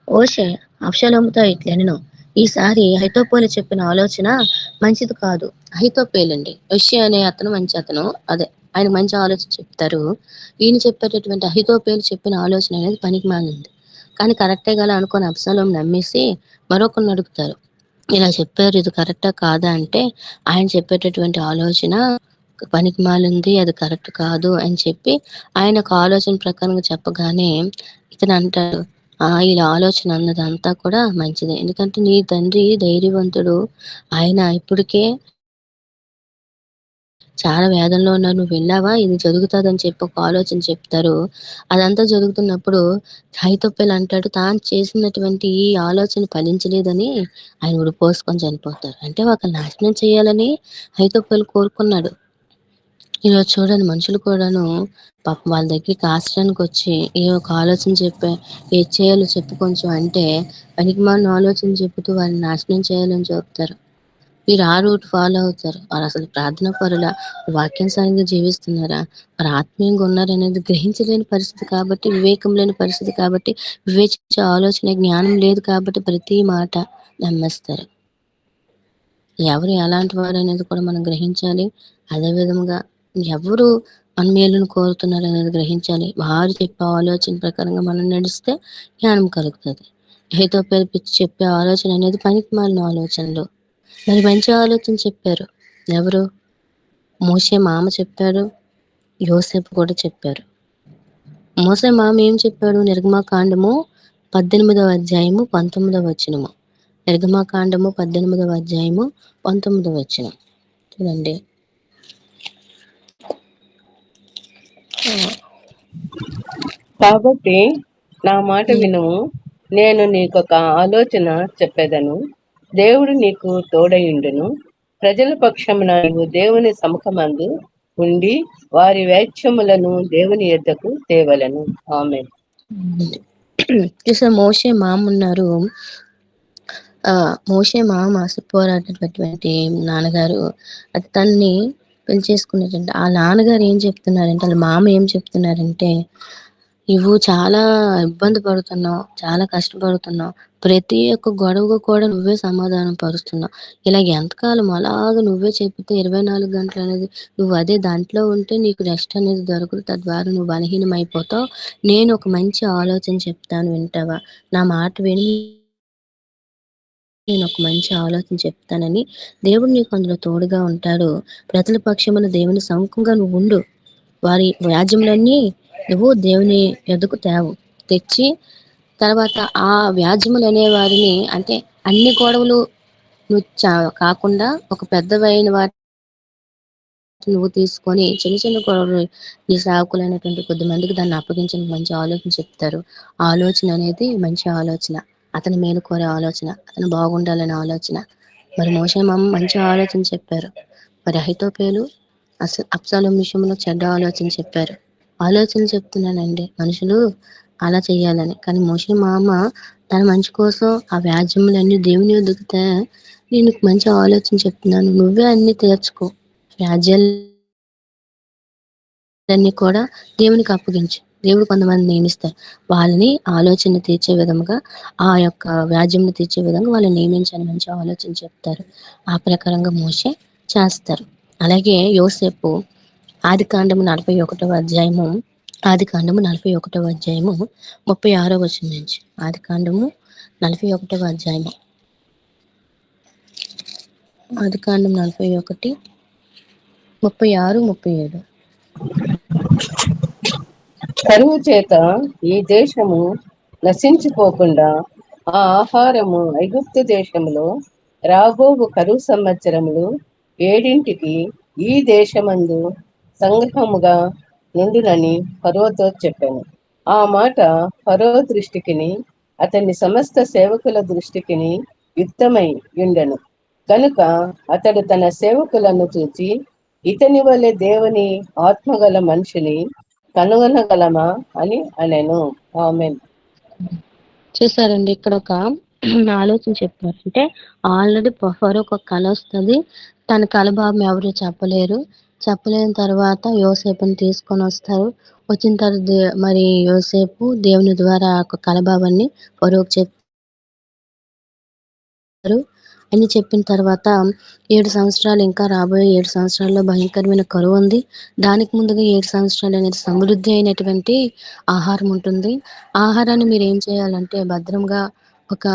హూషై అబ్షాలోముతో ఇట్లనెను. ఈసారి అహీతోపెలు చెప్పిన ఆలోచన మంచిది కాదు. అహీతోపెలండి. హూషై అనే అతను మంచి అతను. అదే ఆయన మంచి ఆలోచన చెప్తారు. ఈయన చెప్పేటటువంటి అహీతోపెలు చెప్పిన ఆలోచన అనేది పనికిమాలింది. కానీ కరెక్టే గల అనుకోని అబ్షాలోము నమ్మేసి మరొకరిని అడుగుతారు. ఇలా చెప్పారు, ఇది కరెక్టా కాదా అంటే, ఆయన చెప్పేటటువంటి ఆలోచన పనికిమాలింది, అది కరెక్ట్ కాదు అని చెప్పి ఆయన ఒక ఆలోచన ప్రకారంగా చెప్పగానే ఇతను అంటాడు, ఈళ్ళ ఆలోచన అన్నదంతా కూడా మంచిదే. ఎందుకంటే నీ తండ్రి ధైర్యవంతుడు. ఆయన ఇప్పటికే చాలా వేదనలో ఉన్నారు. నువ్వు వెళ్ళావా? ఇది జరుగుతాదని చెప్పి ఒక ఆలోచన చెప్తారు. అదంతా జరుగుతున్నప్పుడు అహీతోపెల్ అంటాడు, తాను చేసినటువంటి ఈ ఆలోచన ఫలించలేదని ఆయన ఉరిపోసుకొని చనిపోతారు. అంటే ఒకళ్ళని నాశనం చేయాలని అహీతోపెల్ కోరుకున్నాడు. ఈరోజు చూడండి మనుషులు కూడాను పాపం వాళ్ళ దగ్గరికి ఆశ్రయానికొచ్చి ఏదో ఒక ఆలోచన చెప్పా, ఏది చేయాలో చెప్పు కొంచెం అంటే పనికిమాలిన ఆలోచన చెబుతూ వాళ్ళని నాశనం చేయాలని చూస్తారు. వీరు ఆ రూట్ ఫాలో అవుతారు. వారసలు ప్రార్థనా పరులా? వాక్యానుసారంగా జీవిస్తున్నారా? వారు ఆత్మీయంగా ఉన్నారనేది గ్రహించలేని పరిస్థితి కాబట్టి, వివేకం లేని పరిస్థితి కాబట్టి, వివేచించే ఆలోచన, జ్ఞానం లేదు కాబట్టి ప్రతి మాట నమ్మేస్తారు. ఎవరు ఎలాంటి వారనేది కూడా మనం గ్రహించాలి. అదే విధముగా ఎవరు మన మేలును కోరుతున్నారనేది గ్రహించాలి. వారు చెప్పే ఆలోచన ప్రకారంగా మనం నడిస్తే జ్ఞానం కలుగుతది. అహీతోపెలు పిచ్చి చెప్పే ఆలోచన అనేది పనికిమాలిన ఆలోచనలు. మరి మంచి ఆలోచన చెప్పారు. ఎవరు? మోషే మామ చెప్పారు. యోసేపు కూడా చెప్పారు. మోసే మామ ఏం చెప్పాడు? నిర్గమకాండము 18వ అధ్యాయము 19వ వచనము. నిర్గమకాండము 18వ అధ్యాయము 19వ వచనం. చూడండి. కాబట్టి నా మాట వినుము, నేను నీకొక ఆలోచన చెప్పెదను. దేవుడు నీకు తోడయుండును. ప్రజల పక్షమున నీవు దేవుని సముఖమందు ఉండి వారి వేత్యములను దేవుని యొద్దకు తేవలెను. ఆమేన్. చూసా మోషే మామ ఉన్నారు. మోషే మామ సిప్పోరాటటువంటి నాన్నగారు అది తన్ని పెళ్లి చేసుకున్నారంటే, ఆ నాన్నగారు ఏం చెప్తున్నారంటే, వాళ్ళ మామ ఏం చెప్తున్నారంటే, నువ్వు చాలా ఇబ్బంది పడుతున్నావు, చాలా కష్టపడుతున్నావు. ప్రతి ఒక్క గొడవకు కూడా నువ్వే సమాధానం పరుస్తున్నావు. ఇలా ఎంతకాలం అలాగ నువ్వే చెప్తే 24 గంటలు అనేది నువ్వు అదే దాంట్లో ఉంటే నీకు రెస్ట్ అనేది దొరకదు. తద్వారా నువ్వు బలహీనమైపోతావు. నేను ఒక మంచి ఆలోచన చెప్తాను వింటావా? నా మాట విని నేను ఒక మంచి ఆలోచన చెప్తానని దేవుడు నీకు అందులో తోడుగా ఉంటాడు. ప్రజల పక్షమున దేవుని సముఖంగా నువ్వు ఉండు. వారి వ్యాజ్యములన్నీ నువ్వు దేవుని యొద్దకు తెచ్చి తర్వాత ఆ వ్యాజ్యములు అనే వారిని అంటే అన్ని గొడవలు నువ్వు కాకుండా ఒక పెద్దవైన వాటి నువ్వు తీసుకొని చిన్న చిన్న గొడవలు నీ సేవకులైనటువంటి కొద్దిమందికి దాన్ని అప్పగించిన మంచి ఆలోచన చెప్తారు. ఆలోచన అనేది మంచి ఆలోచన. అతని మేలు కోరే ఆలోచన. అతను బాగుండాలనే ఆలోచన. మరి మోషే మామ మంచి ఆలోచన చెప్పారు. మరి అహీతోపెలు అబ్షాలోము విషయంలో చెడ్డ ఆలోచన చెప్పారు. ఆలోచన చెప్తున్నానండి మనుషులు అలా చేయాలని. కానీ మోషే మామ తన మంచి కోసం ఆ వ్యాజ్యములన్నీ దేవుని యొద్దకు నేను నీకు మంచి ఆలోచన చెప్తున్నాను. నువ్వే అన్ని తీర్చుకో. వ్యాజ్యాలన్నీ కూడా దేవునికి అప్పగించు. దేవుడు కొంతమంది నియమిస్తారు. వాళ్ళని ఆలోచన తీర్చే విధముగా ఆ యొక్క వ్యాజ్యంను తీర్చే విధంగా వాళ్ళని నియమించని మంచి ఆలోచన చెప్తారు. ఆ ప్రకారంగా మోషే చేస్తారు. అలాగే యోసేపు ఆదికాండము 41వ అధ్యాయము 36వ వచనం నుంచి. ఆదికాండము 41వ అధ్యాయము ఆదికాండం 41, 36, 37. కరువు చేత ఈ దేశము నశించిపోకుండా ఆ ఆహారము ఐగుప్తు దేశములో రాబోవు కరువు సంవత్సరములు 7 ఈ దేశమందు సంగ్రహముగా నుండునని ఫరోతో చెప్పాను. ఆ మాట ఫరో దృష్టికిని అతని సమస్త సేవకుల దృష్టికిని యుక్తమై ఉండెను. కనుక అతడు తన సేవకులను చూచి, ఇతని వలె దేవుని ఆత్మగల మనిషిని కనుగొనగలమా అని అనెను. ఆమేన్. చూసారండి ఇక్కడ ఒక ఆలోచన చెప్పారు. అంటే ఆల్రెడీ ఫరోకు ఒక కల వస్తుంది. తన కల భావం ఎవరు చెప్పలేరు. చెప్పలేని తర్వాత యోసేపుని తీసుకొని వస్తారు. వచ్చిన తర్వాత మరి యోసేపు దేవుని ద్వారా ఒక కల భావాన్ని ఫరోకు అని చెప్పిన తర్వాత 7 సంవత్సరాలు ఇంకా రాబోయే 7 సంవత్సరాల్లో భయంకరమైన కరువు ఉంది. దానికి ముందుగా 7 సంవత్సరాలు అనేది సమృద్ధి అయినటువంటి ఆహారం ఉంటుంది. ఆహారాన్ని మీరు ఏం చేయాలంటే భద్రంగా ఒక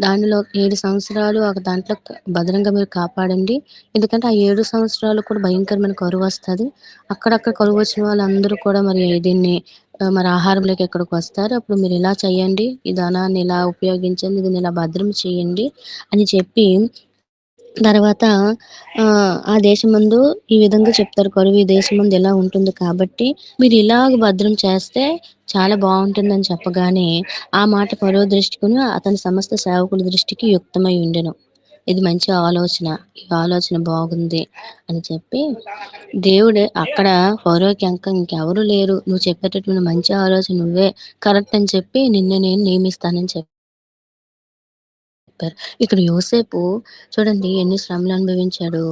దానిలో 7 సంవత్సరాలు ఒక దాంట్లో భద్రంగా మీరు కాపాడండి. ఎందుకంటే ఆ 7 సంవత్సరాలు కూడా భయంకరమైన కరువొస్తది. అక్కడక్కడ కరువొచ్చిన వాళ్ళందరూ కూడా మరి దీన్ని మరి ఆహారంలోకి ఇక్కడికొస్తారు. అప్పుడు మీరిలా చేయండి. ఈ ధనాన్ని ఇలా ఉపయోగించండి. దీన్ని ఇలా భద్రం చేయండి అని చెప్పి తర్వాత ఆ దేశమందు ఈ విధంగా చెప్తారు. కరువు ఈ దేశమందు ఇలా ఉంటుంది కాబట్టి మీరు ఇలాగ భద్రం చేస్తే చాలా బావుంటుందని చెప్పగానే, ఆ మాట ఫరో దృష్టికిను అతని సమస్త సేవకుల దృష్టికి యుక్తమై ఉండెను. ఇది మంచి ఆలోచన. ఈ ఆలోచన బాగుంది అని చెప్పి దేవుడు అక్కడ ఫరోకి ఇంకెవరు లేరు. నువ్వు చెప్పేటటువంటి మంచి ఆలోచన నువ్వే కరెక్ట్ అని చెప్పి నిన్ను నేను నియమిస్తానని చెప్పారు. ఇక్కడ యోసేపు చూడండి ఎన్ని శ్రమలు అనుభవించాడో,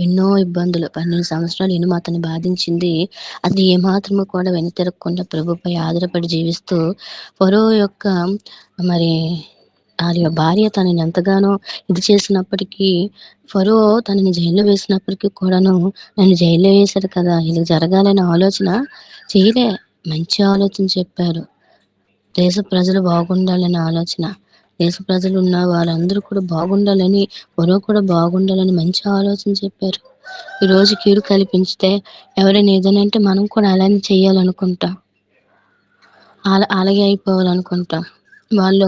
ఎన్నో ఇబ్బందులు 12 సంవత్సరాలు ఇనుము అతన్ని బాధించింది. అది ఏమాత్రము కూడా వెనుతిరగకుండా ప్రభుపై ఆధారపడి జీవిస్తూ ఫరో యొక్క మరి ఆళ్ళ భార్య తనని ఎంతగానో ఇది చేసినప్పటికీ, ఫరో తనని జైల్లో వేసినప్పటికి కూడాను, నన్ను జైల్లో వేశారు కదా! ఇలా జరగాలనే ఆలోచన చేయలే. మంచి ఆలోచన చెప్పారు. దేశ ప్రజలు బాగుండాలనే ఆలోచన. దేశ ప్రజలున్న వారందరూ కూడా బాగుండాలని, ఫరో కూడా బాగుండాలని మంచి ఆలోచన చెప్పారు. ఈరోజు కీడు కల్పించితే ఎవరైనా ఏదైనా అంటే మనం కూడా అలానే చేయాలనుకుంటాం. అలాగే అయిపోవాలనుకుంటాం. వాళ్ళు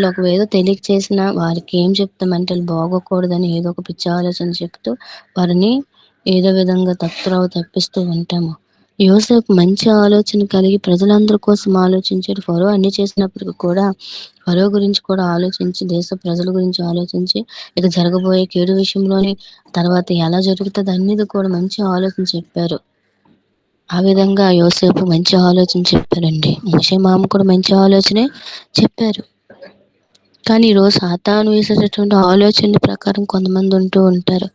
ఒకవేళ తెలియక చేసినా వారికేం చెప్తామంటే ఆళ్ళు బాగోకూడదని ఏదో ఒక పిచ్చి ఆలోచన చెప్తూ వారిని ఏదో విధంగా తప్పుత్రోవ తప్పిస్తూ ఉంటాము. యోసేపు మంచి ఆలోచన కలిగి ప్రజలందరి కోసం ఆలోచించాడు. ఫరో అన్ని చేసినప్పటికి కూడా ఫరో గురించి కూడా ఆలోచించి, దేశ ప్రజల గురించి ఆలోచించి, ఇక జరగబోయే కీడు విషయంలోని తర్వాత ఎలా జరుగుతది అనేది కూడా మంచి ఆలోచన చెప్పారు. ఆ విధంగా యోసేపు మంచి ఆలోచన చెప్పారండి. మోషే మామ కూడా మంచి ఆలోచనే చెప్పారు. కానీ ఈరోజు సాతాను వేసేటటువంటి ఆలోచనల ప్రకారం కొంతమంది ఉంటూ ఉంటారు.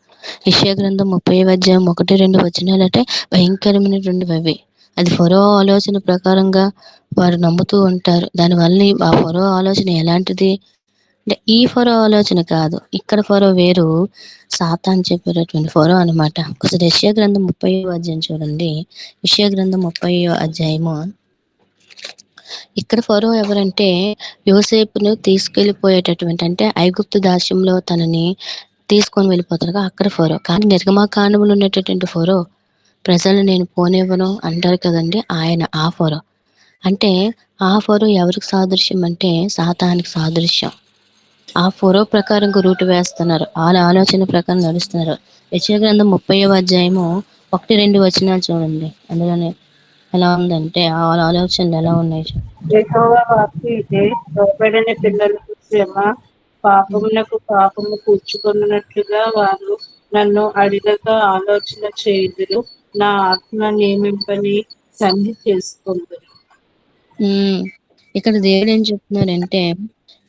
యెషయా గ్రంథం 30వ అధ్యాయం 1, 2 వచనాలంటే భయంకరమైనటువంటివి అవి. అది ఫరో ఆలోచన ప్రకారంగా వారు నమ్ముతూ ఉంటారు. దానివల్ల ఆ ఫరో ఆలోచన ఎలాంటిది అంటే ఈ ఫరో ఆలోచన కాదు. ఇక్కడ ఫరో వేరు. సాతాను చెప్పేటటువంటి ఫరో అనమాట. ఒకసారి యెషయా గ్రంథం 30వ అధ్యాయం చూడండి. యెషయా గ్రంథం 30వ అధ్యాయము ఇక్కడ ఫరో ఎవరంటే యోసేపును తీసుకెళ్ళిపోయేటటువంటి అంటే ఐగుప్తు దాస్యంలో తనని తీసుకొని వెళ్ళిపోతారుగా అక్కడ ఫరో. కానీ నిర్గమకాండంలో ఉన్నటువంటి ఫరో ప్రజలను నేను పోనివ్వను అంటారు కదండీ! ఆయన ఆ ఫరో. అంటే ఆ ఫరో ఎవరికి సాదృశ్యం అంటే సాతానుకి సాదృశ్యం. ఆ ఫరో ప్రకారంగా రూటు వేస్తున్నారు. ఆళ్ళ ఆలోచన ప్రకారం నడుస్తున్నారు. యెషయా గ్రంథం 30వ అధ్యాయము 1, 2 వచనాలు చూడండి. అందులోనే ఎలా ఉందంటే ఆళ్ళ ఆలోచనలు ఎలా ఉన్నాయి యెహోవా వాక్కు ఇదే, లోబడని పిల్లలకు శ్రమ, పాపమునకు పాపము కూర్చుకొనున్నట్లుగా వారు నన్ను అడగక ఆలోచన చేయుదురు, నా ఆత్మ నియమింపని సంధి చేసుకొందురు. ఇక్కడ దేవుడు ఏం చెప్తున్నారంటే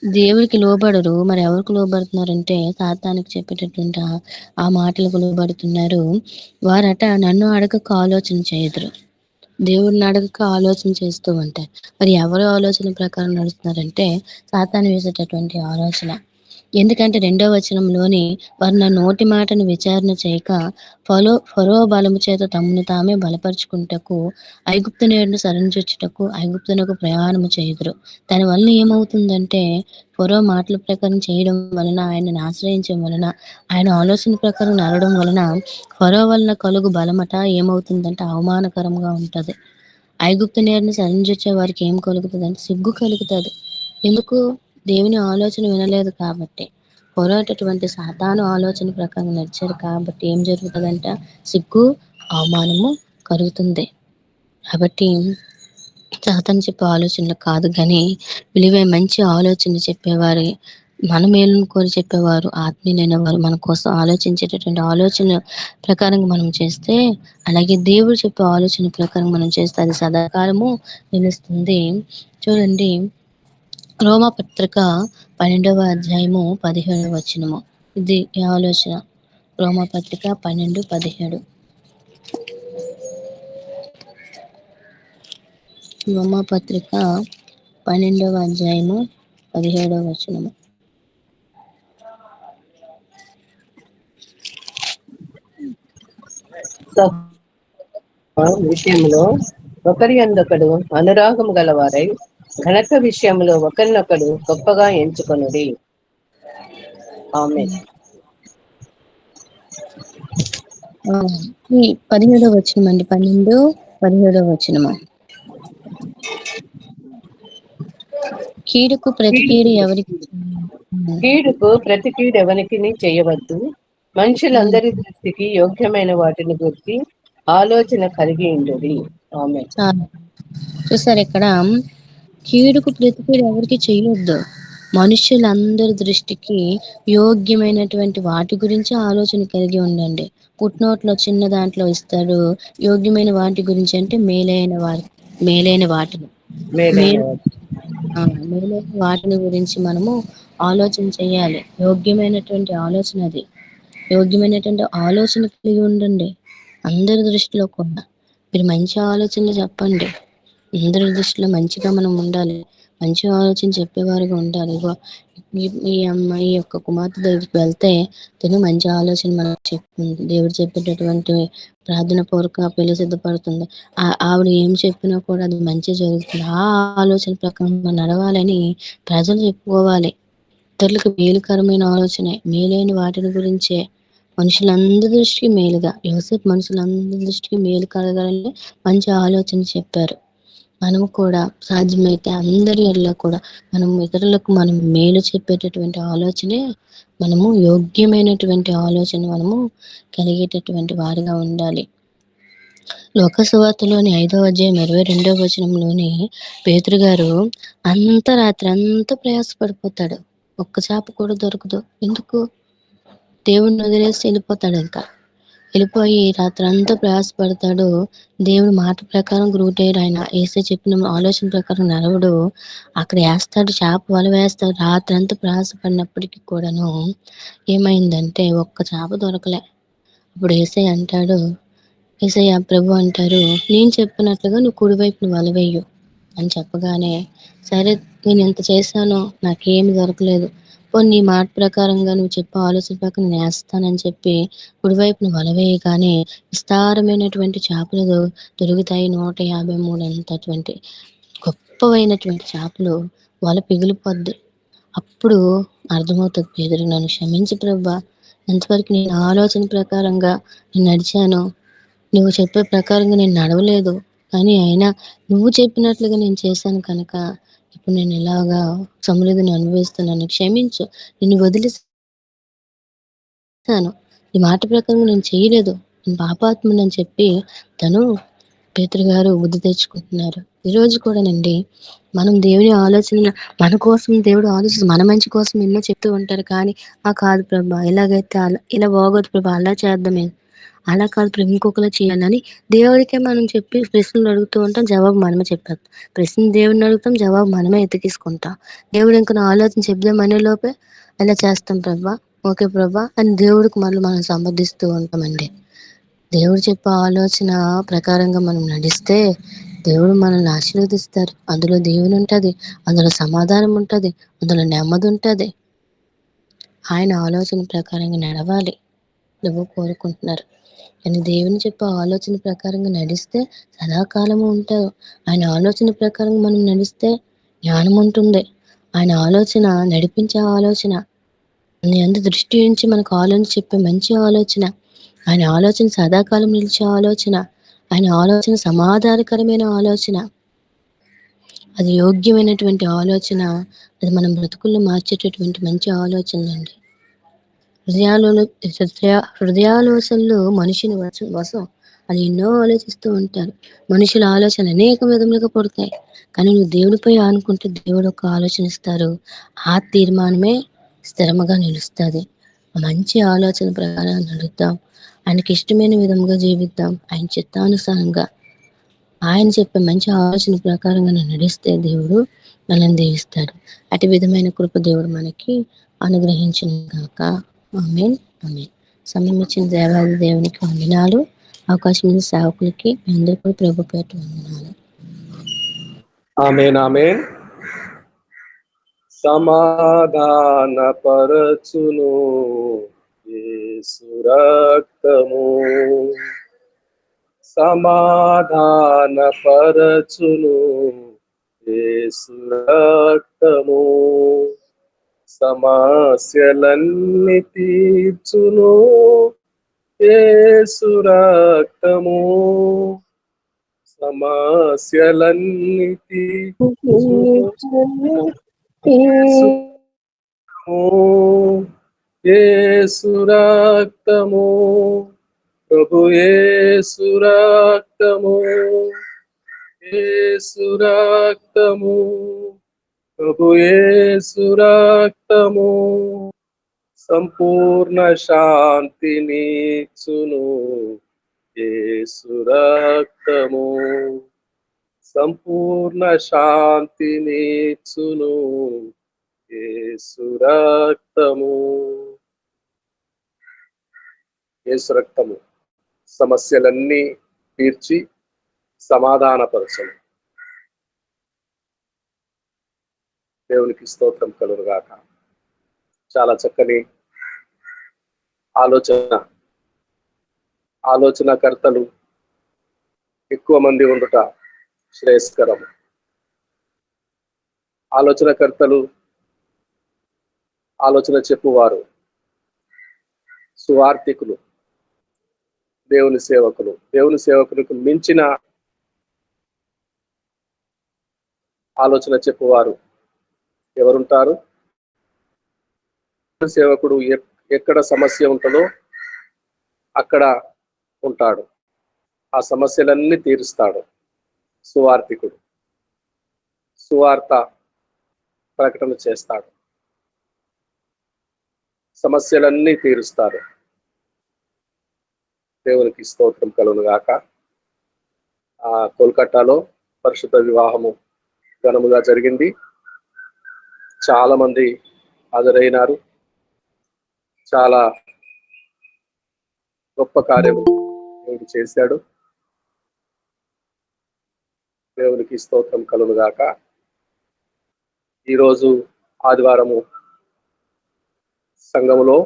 దేవుడికి లోబడరు. మరి ఎవరికి లోబడుతున్నారంటే సాతానుకి చెప్పేటటువంటి ఆ మాటలకు లోబడుతున్నారు. వారట నన్ను అడగక ఆలోచన చేయుదురు. దేవుడిని అడగక ఆలోచన చేస్తూ ఉంటారు. మరి ఎవరి ఆలోచన ప్రకారం నడుస్తున్నారంటే సాతాను వేసేటటువంటి ఆలోచన. ఎందుకంటే 2వ వచనంలోని వారు నా నోటి మాటను విచారణ చేయక ఫరో బలము చేత తమను తామే బలపరుచుకుంటకు ఐగుప్తు నీడను సరించొచ్చుటకు ఐగుప్తునకు ప్రయాణము చేయుదురు. దానివల్ల ఏమవుతుందంటే ఫరో మాటల ప్రకారం చేయడం వలన ఆయనను ఆశ్రయించడం వలన ఆయన ఆలోచన ప్రకారం నడవడం వలన ఫరో వలన కలుగు బలమట ఏమవుతుందంటే అవమానకరంగా ఉంటది. ఐగుప్తు నీడను సరించొచ్చే వారికి ఏం కలుగుతదంటే సిగ్గు కలుగుతది. ఎందుకు? దేవుని ఆలోచన వినలేదు కాబట్టి. ఫరో అటువంటి సాతాను ఆలోచన ప్రకారం నడిచారు కాబట్టి ఏం జరుగుతదంట సిగ్గు, అవమానము కలుగుతుంది. కాబట్టి సాతాను చెప్పే ఆలోచనలు కాదు గానీ విలువైన మంచి ఆలోచన చెప్పేవారి మన మేలును కోరి చెప్పేవారు, ఆత్మీయులైన వారు మన కోసం ఆలోచించేటటువంటి ఆలోచన ప్రకారంగా మనం చేస్తే, అలాగే దేవుడు చెప్పే ఆలోచన ప్రకారం మనం చేస్తే అది సదాకాలము నిలుస్తుంది. చూడండి రోమాపత్రిక 12వ అధ్యాయము 17వ వచనము. ఇది ఈ ఆలోచన. రోమాపత్రిక 12, 17. రోమాపత్రిక 12వ అధ్యాయము 17వ వచనము. విషయంలో ఒకరి అందొకడు అనురాగము గలవారై ఘనత విషయంలో ఒకరినొకరు గొప్పగా ఎంచుకొనుడి. ఆమేన్. ఈ 17వ వచనం అండి, 12, 17వ వచనము. కీడుకు ప్రతి కీడు ఎవరికి కీడుకు ప్రతి కీడు ఎవరికి చేయవద్దు. మనుషులందరి దృష్టికి యోగ్యమైన వాటిని గురించి ఆలోచన కలిగి ఉండేది. ఆమె చూసారు ఇక్కడ, కీడుకు ప్రతి కీడు ఎవరికి చేయొద్దు, మనుషులందరి దృష్టికి యోగ్యమైనటువంటి వాటి గురించి ఆలోచన కలిగి ఉండండి. పుట్నోట్లో చిన్న దాంట్లో ఇస్తాడు, యోగ్యమైన వాటి గురించి అంటే మేలైన వాటిని మేలు మేలైన వాటిని గురించి మనము ఆలోచన చేయాలి. యోగ్యమైనటువంటి ఆలోచన అది. యోగ్యమైనటువంటి ఆలోచన కలిగి ఉండండి. అందరి దృష్టిలో కూడా మీరు మంచి ఆలోచనలు చెప్పండి. అందరి దృష్టిలో మంచిగా మనం ఉండాలి. మంచి ఆలోచన చెప్పేవారుగా ఉండాలి. ఈ అమ్మాయి యొక్క కుమార్తె దగ్గరికి వెళ్తే తను మంచి ఆలోచన మనకు చెప్తుంది. దేవుడు చెప్పేటటువంటి ప్రార్థన పూర్వక పెళ్లి సిద్ధపడుతుంది. ఆవిడ ఏం చెప్పినా కూడా అది మంచి జరుగుతుంది. ఆ ఆలోచన ప్రకారం నడవాలని ప్రజలు చెప్పుకోవాలి. ఇతరులకు మేలుకరమైన ఆలోచనే, మేలైన వాటిని గురించే, మనుషులందరి దృష్టికి మేలుగా. యోసేపు మనుషులందరి దృష్టికి మేలు కలగాలని మంచి ఆలోచన చెప్పారు. మనము కూడా సాధ్యమైతే అందరి ఎడల కూడా మనం ఇతరులకు మనం మేలు చెప్పేటటువంటి ఆలోచనే, మనము యోగ్యమైనటువంటి ఆలోచన మనము కలిగేటటువంటి వారిగా ఉండాలి. లోకసువార్తలోని 5వ అధ్యాయం 22వ వచనంలోని పేతురు గారు రాత్రి అంతా ప్రయాసపడిపోతాడు. ఒక్క చేప కూడా దొరకదు. ఎందుకు? దేవుడిని వదిలేసి వెళ్ళిపోతాడు. ఇంకా వెళ్ళిపోయి రాత్రి అంతా ప్రయాసపడతాడు. దేవుడి మాట ప్రకారం గ్రూటేరు. ఆయన ఏసే చెప్పిన ఆలోచన ప్రకారం నడవడు. అక్కడ వేస్తాడు, చేప వల వేస్తాడు. రాత్రి అంతా ప్రయాసపడినప్పటికీ కూడాను ఏమైందంటే ఒక్క చేప దొరకలే. అప్పుడు ఏసయ్య అంటాడు, ఏసయ్య ప్రభు అంటారు, నేను చెప్పినట్లుగా నువ్వు కుడివైపున వల వేయు అని చెప్పగానే, సరే నేను ఎంత చేశానో నాకేమి దొరకలేదు, నీ మాట ప్రకారంగా నువ్వు చెప్పే ఆలోచన ప్రకారం నేను వేస్తానని చెప్పి కుడివైపున వల వేయగానే విస్తారమైనటువంటి చేపలు దొరుకుతాయి. 153 అంతటువంటి గొప్పవైనటువంటి చేపలు. వల పిగిలిపోద్ది. అప్పుడు అర్థమవుతుంది పేదరు, నన్ను క్షమించి ప్రభా, ఎంతవరకు నేను ఆలోచన ప్రకారంగా నేను నడిచాను, నువ్వు చెప్పే ప్రకారంగా నేను నడవలేదు, కానీ అయినా నువ్వు చెప్పినట్లుగా నేను చేశాను కనుక ఇప్పుడు నేను ఇలాగా సమృద్ధిని అనుభవిస్తున్నాను, క్షమించు, నిన్ను వదిలేసాను, నీ మాట ప్రకారం నేను చేయలేదు, నేను పాపాత్ముని అని చెప్పి తను పేతురు గారు బుద్ధి తెచ్చుకుంటున్నారు. ఈరోజు కూడానండి మనం దేవుని ఆలోచన, మన కోసం దేవుడు ఆలోచన, మన మంచి కోసం ఎన్నో చెప్తూ ఉంటారు. కానీ కాదు ప్రభా, ఇలాగైతే ఇలా బాగోదు ప్రభా, అలా చేద్దామే, అలా కాదు ప్రభు ఇంకొకలా చేయాలని దేవుడికే మనం చెప్పి ప్రశ్నలు అడుగుతూ ఉంటాం, జవాబు మనమే చెప్పేస్తాం. ప్రశ్న దేవుడిని అడుగుతాం, జవాబు మనమే ఎతికిసుకుంటాం. దేవుడు ఇంకా నా ఆలోచన చెప్దాం అనే లోపే ఎలా చేస్తాం ప్రభా, ఓకే ప్రభా అని దేవుడికి మనం సమర్థిస్తూ ఉంటామండి. దేవుడు చెప్పే ఆలోచన ప్రకారంగా మనం నడిస్తే దేవుడు మనల్ని ఆశీర్వదిస్తారు. అందులో దేవుని ఉంటుంది, అందులో సమాధానం ఉంటుంది, అందులో నెమ్మది ఉంటుంది. ఆయన ఆలోచన ప్రకారంగా నడవాలి నువ్వు కోరుకుంటున్నారు. కానీ దేవుని చెప్పే ఆలోచన ప్రకారంగా నడిస్తే సదాకాలము ఉంటారు. ఆయన ఆలోచన ప్రకారంగా మనం నడిస్తే జ్ఞానం ఉంటుంది. ఆయన ఆలోచన నడిపించే ఆలోచన, నీ అందు దృష్టి నుంచి మనకు ఆలోచన చెప్పే మంచి ఆలోచన, ఆయన ఆలోచన సదాకాలం నిలిచే ఆలోచన, ఆయన ఆలోచన సమాధానకరమైన ఆలోచన, అది యోగ్యమైనటువంటి ఆలోచన, అది మనం బ్రతుకుల్లో మార్చేటటువంటి మంచి ఆలోచన అండి. హృదయాలోచనలు మనిషిని వశం. అది ఎన్నో ఆలోచిస్తూ ఉంటారు. మనుషుల ఆలోచనలు అనేక విధములుగా పడతాయి. కానీ నువ్వు దేవుడిపై ఆనుకుంటే దేవుడు ఒక ఆలోచన ఇస్తారు. ఆ తీర్మానమే స్థిరముగా నిలుస్తుంది. మంచి ఆలోచన ప్రకారం నడుద్దాం, ఆయనకి ఇష్టమైన విధంగా జీవిద్దాం. ఆయన చిత్తానుసారంగా ఆయన చెప్పే మంచి ఆలోచన ప్రకారంగా నడిస్తే దేవుడు మనల్ని దీవిస్తాడు. అటు విధమైన కృప దేవుడు మనకి అనుగ్రహించును గాక. ఆమేన్, ఆమేన్. సమయం ఇచ్చిన దేవాది దేవునికి వందనాలు. అవకాశం ఇచ్చిన సేవకులకి మీ అందరికీ కూడా ప్రభు పేరిట వందనాలు. ఆమేన్, ఆమేన్. సమాధాన పరచును యేసు రక్తము, సమాధాన పరచును యేసు రక్తము సమస్యలన్నీ తీర్చును, యేసు రక్తము సమస్యలన్నీ తీర్చును, యేసు రక్తము ప్రభు యేసు రక్తము, యేసు రక్తము ప్రభు యేసు రక్తము సంపూర్ణ శాంతినిచ్చును, యేసు రక్తము సంపూర్ణ శాంతినిచ్చును, యేసు రక్తము. యేసు రక్తము సమస్యలన్నీ తీర్చి సమాధానపరచను. దేవునికి స్తోత్రం కలుగుగాక. చాలా చక్కని ఆలోచనకర్తలు ఎక్కువ మంది ఉండుట శ్రేయస్కరం. ఆలోచనకర్తలు, ఆలోచన చెప్పువారు, సువార్థికులు, దేవుని సేవకులు, దేవుని సేవకులకు మించిన ఆలోచన చెప్పువారు ఎవరుంటారు? సేవకుడు ఎక్కడ సమస్య ఉంటుందో అక్కడ ఉంటాడు, ఆ సమస్యలన్నీ తీరుస్తాడు. సువార్థికుడు సువార్త ప్రకటన చేస్తాడు, సమస్యలన్నీ తీరుస్తాడు. దేవునికి స్తోత్రం కలుగుగాక. కోల్కతాలో పరిశుద్ధ వివాహము ఘనముగా జరిగింది. చాలా మంది హాజరైనారు. చాలా గొప్ప కార్యము దేవుడు చేశాడు. దేవునికి స్తోత్రం కలుగుగాక. ఈరోజు ఆదివారము సంఘములో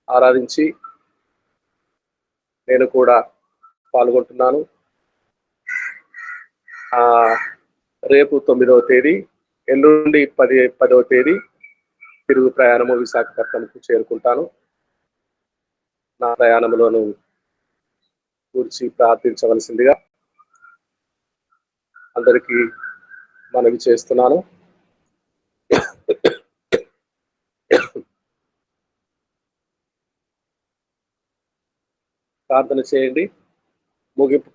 ఆరాధించి నేను కూడా పాల్గొంటున్నాను. రేపు 9వ తేదీ, ఎల్లుండి 10వ తేదీ తిరుగు ప్రయాణము విశాఖపట్నంకు చేరుకుంటాను. నా ప్రయాణములను గురించి ప్రార్థించవలసిందిగా అందరికీ మనవి చేస్తున్నాను. ప్రార్థన చేయండి. ముగింపు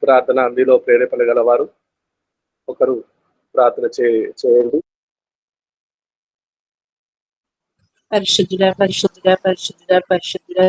ప్రార్థన మీలో ప్రేరేపణ గలవారు ఒకరు ప్రార్థన చేయండి. పరిశుద్ధుడా పరిశుద్ధుడా పరిశుద్ధుడా పరిశుద్ధుడా